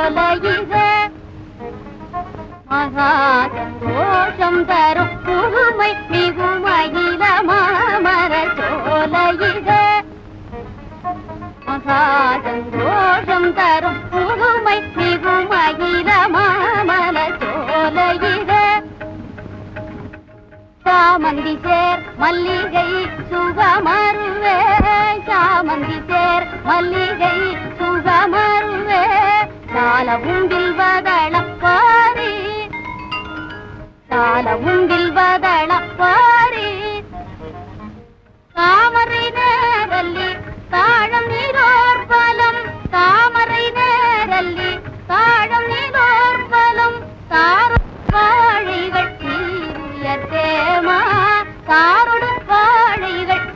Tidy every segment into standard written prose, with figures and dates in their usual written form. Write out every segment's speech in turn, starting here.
சோலையிலே மகா சந்தோஷம் தரும் புதுமை மிகுமகில மாமர சோலையிலே மகா சந்தோஷம் தரும் புதுமை மிகுமகில மாமர சோலையிலே சாமந்தி சேர் மல்லிகை சுகமருவே சாமந்தி சேர் மல்லிகை சுகமருவே சாலவும் வில்வதளப்பாரி சாலவும் வில்வதளப்பாரி தாமரை நேரல்லி தாழம் நீரோர் பலம் தாமரை நேரல்லி தாழம் நீரோர் பலம் தாரும் வாழைகள் தேமா தாருடு வாழைகள்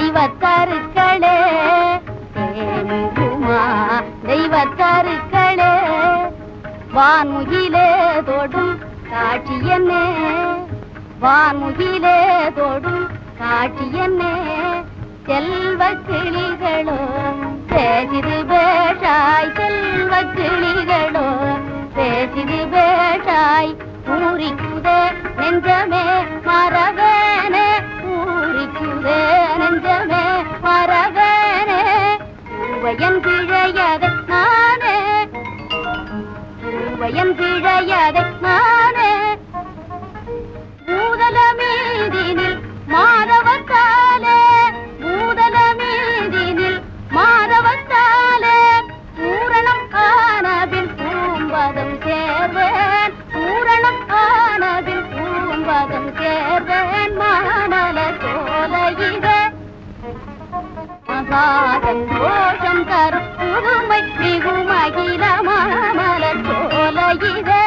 தெய்வத்தருக்களே தெய்வத்தருக்களே வான்முகிலே தொடும் காட்சி என்னே வான்முகிலே தொடும் காட்சி என்னே செல்வ கிளிகளோ பேசிது பேஷாய் செல்வ கிளிகளோ பேசிது பேஷாய் பூரிக்குதே நெஞ்சமே மரவேனே பூரிக்குதே நெஞ்சமே மரவேனே பூவையன் பிழையதை நானே பூவையன் பிழையதை நானே மூதல மீதினில் மாதவத்தாலே மூதல மீதினில் மாதவத்தாலே பூரணம் ஆனபின் பூம்பதம் சேர்வேன் பூரணம் ஆனபின் பூம்பதம் சேர்வேன் மாமல சோலையிலே மகா சந்தோஷம் தரும் புதுமை மிகுமகில மாமல சோலையிலே